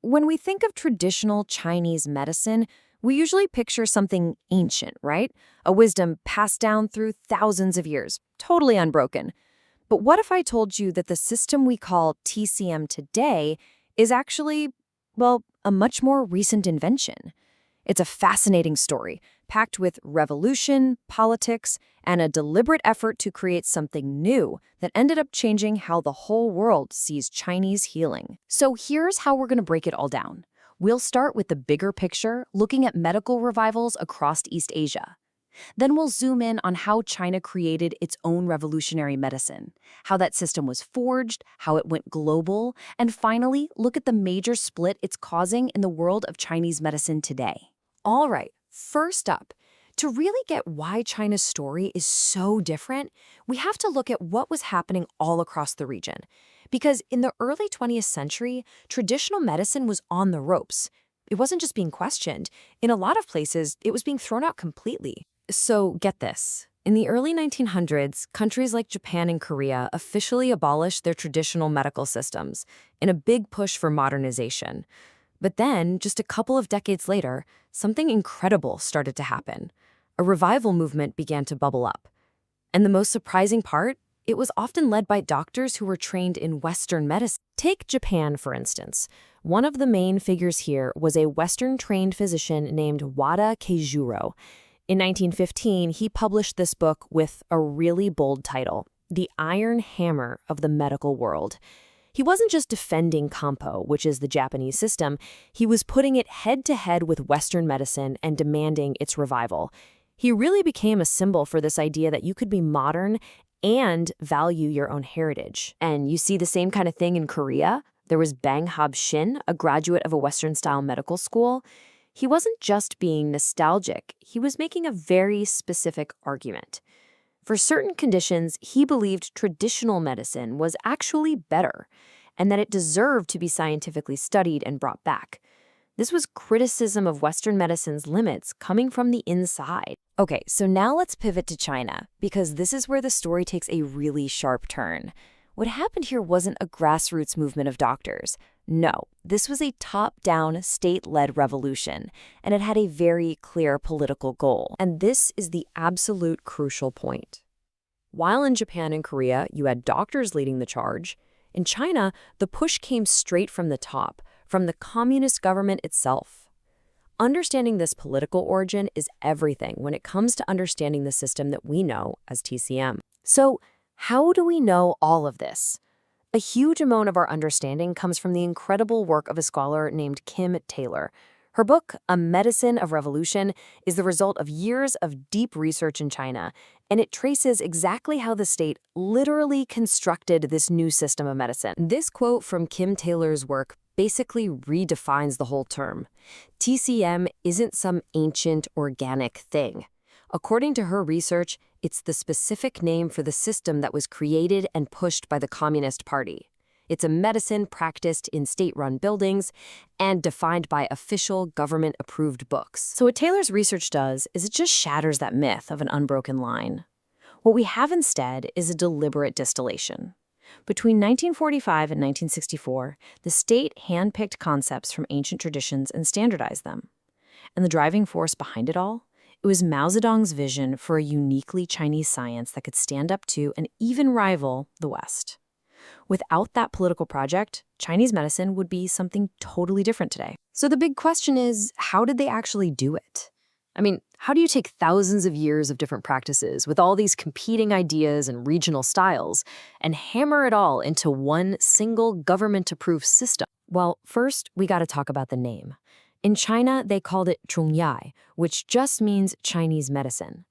When we think of traditional Chinese medicine, we usually picture something ancient, right? A wisdom passed down through thousands of years, totally unbroken. But what if I told you that the system we call TCM today is actually, well, a much more recent invention? It's a fascinating story, packed with revolution, politics, and a deliberate effort to create something new that ended up changing how the whole world sees Chinese healing. So here's how we're going to break it all down. We'll start with the bigger picture, looking at medical revivals across East Asia. Then we'll zoom in on how China created its own revolutionary medicine, how that system was forged, how it went global, and finally, look at the major split it's causing in the world of Chinese medicine today. All right, first up, to really get why China's story is so different, we have to look at what was happening all across the region. Because in the early 20th century, traditional medicine was on the ropes. It wasn't just being questioned. In a lot of places, it was being thrown out completely. So get this. In the early 1900s, countries like Japan and Korea officially abolished their traditional medical systems in a big push for modernization. But then, just a couple of decades later, something incredible started to happen. A revival movement began to bubble up. And the most surprising part? It was often led by doctors who were trained in Western medicine. Take Japan, for instance. One of the main figures here was a Western-trained physician named Wada Keijuro. In 1915, he published this book with a really bold title, The Iron Hammer of the Medical World. He wasn't just defending Kampo, which is the Japanese system, he was putting it head-to-head with Western medicine and demanding its revival. He really became a symbol for this idea that you could be modern and value your own heritage. And you see the same kind of thing in Korea. There was Bang Hab-shin, a graduate of a Western-style medical school. He wasn't just being nostalgic, he was making a very specific argument. For certain conditions, he believed traditional medicine was actually better, and that it deserved to be scientifically studied and brought back. This was criticism of Western medicine's limits coming from the inside. Okay, so now let's pivot to China, because this is where the story takes a really sharp turn. What happened here wasn't a grassroots movement of doctors. No, this was a top-down, state-led revolution, and it had a very clear political goal. And this is the absolute crucial point. While in Japan and Korea, you had doctors leading the charge, in China, the push came straight from the top, from the communist government itself. Understanding this political origin is everything when it comes to understanding the system that we know as TCM. So, how do we know all of this? A huge amount of our understanding comes from the incredible work of a scholar named Kim Taylor. Her book, A Medicine of Revolution, is the result of years of deep research in China, and it traces exactly how the state literally constructed this new system of medicine. This quote from Kim Taylor's work basically redefines the whole term. TCM isn't some ancient organic thing. According to her research, it's the specific name for the system that was created and pushed by the Communist Party. It's a medicine practiced in state-run buildings and defined by official government-approved books. So what Taylor's research does is it just shatters that myth of an unbroken line. What we have instead is a deliberate distillation. Between 1945 and 1964, the state handpicked concepts from ancient traditions and standardized them. And the driving force behind it all? It was Mao Zedong's vision for a uniquely Chinese science that could stand up to and even rival the West. Without that political project, Chinese medicine would be something totally different today. So the big question is, how did they actually do it? I mean, how do you take thousands of years of different practices with all these competing ideas and regional styles and hammer it all into one single government-approved system? Well, first, we got to talk about the name. In China, they called it Zhongyai, which just means Chinese medicine.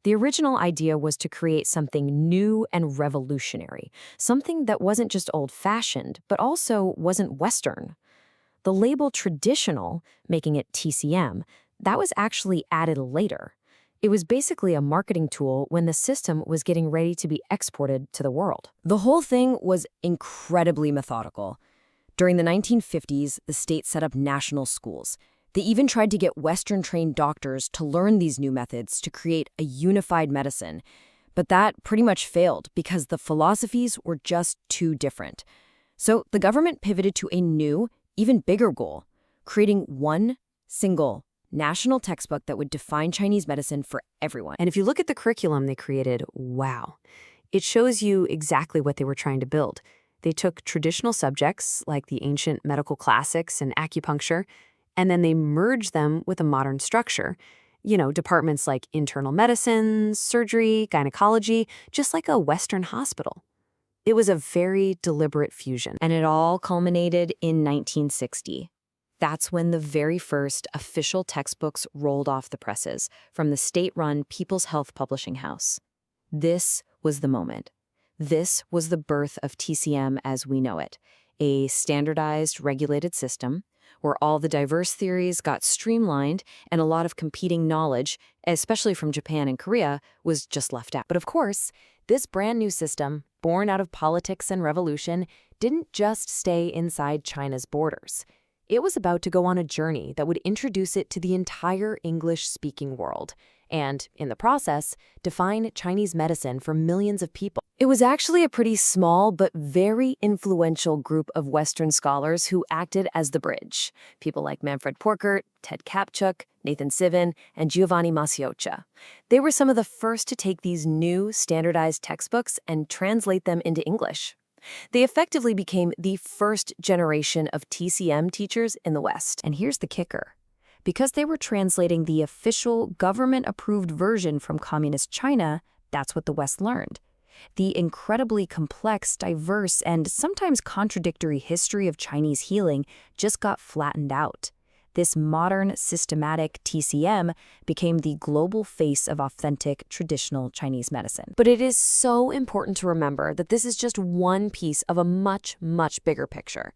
The original idea was to create something new and revolutionary, something that wasn't just old-fashioned, but also wasn't Western. The label traditional, making it TCM, that was actually added later. It was basically a marketing tool when the system was getting ready to be exported to the world. The whole thing was incredibly methodical. During the 1950s, the state set up national schools. They even tried to get Western-trained doctors to learn these new methods to create a unified medicine. But that pretty much failed because the philosophies were just too different. So the government pivoted to a new, even bigger goal, creating one single national textbook that would define Chinese medicine for everyone. And if you look at the curriculum they created, wow, it shows you exactly what they were trying to build. They took traditional subjects like the ancient medical classics and acupuncture, and then they merged them with a modern structure. Departments like internal medicine, surgery, gynecology, just like a Western hospital. It was a very deliberate fusion. And it all culminated in 1960. That's when the very first official textbooks rolled off the presses from the state-run People's Health Publishing House. This was the moment. This was the birth of TCM as we know it, a standardized, regulated system where all the diverse theories got streamlined and a lot of competing knowledge, especially from Japan and Korea, was just left out. But of course, this brand new system, born out of politics and revolution, didn't just stay inside China's borders. It was about to go on a journey that would introduce it to the entire English-speaking world and, in the process, define Chinese medicine for millions of people. It was actually a pretty small but very influential group of Western scholars who acted as the bridge. People like Manfred Porkert, Ted Kapchuk, Nathan Sivan, and Giovanni Macioccia. They were some of the first to take these new standardized textbooks and translate them into English. They effectively became the first generation of TCM teachers in the West. And here's the kicker. Because they were translating the official government-approved version from Communist China, that's what the West learned. The incredibly complex, diverse, and sometimes contradictory history of Chinese healing just got flattened out. This modern, systematic TCM became the global face of authentic, traditional Chinese medicine. But it is so important to remember that this is just one piece of a much, much bigger picture.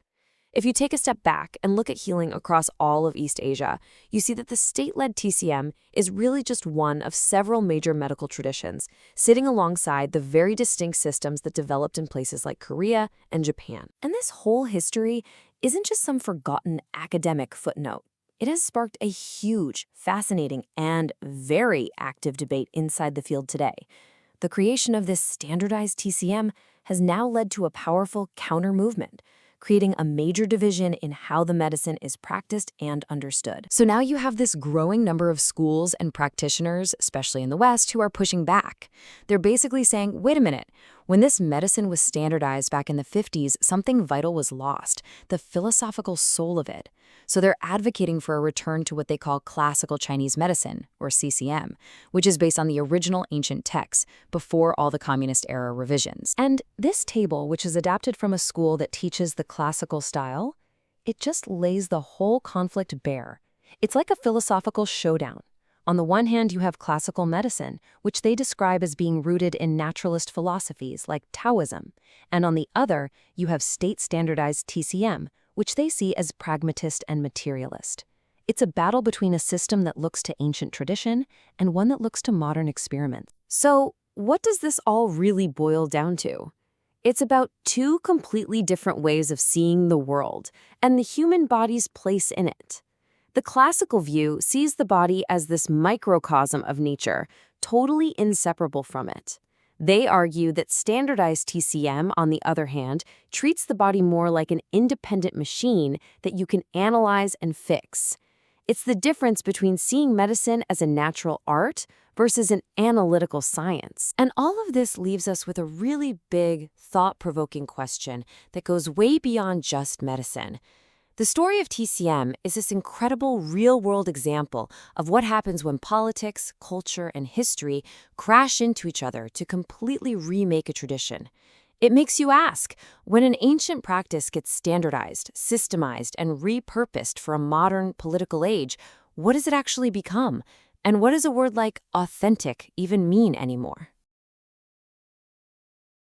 If you take a step back and look at healing across all of East Asia, you see that the state-led TCM is really just one of several major medical traditions, sitting alongside the very distinct systems that developed in places like Korea and Japan. And this whole history isn't just some forgotten academic footnote. It has sparked a huge, fascinating, and very active debate inside the field today. The creation of this standardized TCM has now led to a powerful counter-movement, creating a major division in how the medicine is practiced and understood. So now you have this growing number of schools and practitioners, especially in the West, who are pushing back. They're basically saying, wait a minute, when this medicine was standardized back in the 50s, something vital was lost, the philosophical soul of it. So they're advocating for a return to what they call classical Chinese medicine, or CCM, which is based on the original ancient texts before all the communist-era revisions. And this table, which is adapted from a school that teaches the classical style, it just lays the whole conflict bare. It's like a philosophical showdown. On the one hand, you have classical medicine, which they describe as being rooted in naturalist philosophies like Taoism. And on the other, you have state-standardized TCM, which they see as pragmatist and materialist. It's a battle between a system that looks to ancient tradition and one that looks to modern experiments. So, what does this all really boil down to? It's about two completely different ways of seeing the world and the human body's place in it. The classical view sees the body as this microcosm of nature, totally inseparable from it. They argue that standardized TCM, on the other hand, treats the body more like an independent machine that you can analyze and fix. It's the difference between seeing medicine as a natural art versus an analytical science. And all of this leaves us with a really big, thought-provoking question that goes way beyond just medicine. The story of TCM is this incredible real-world example of what happens when politics, culture, and history crash into each other to completely remake a tradition. It makes you ask, when an ancient practice gets standardized, systemized, and repurposed for a modern political age, what does it actually become? And what does a word like authentic even mean anymore?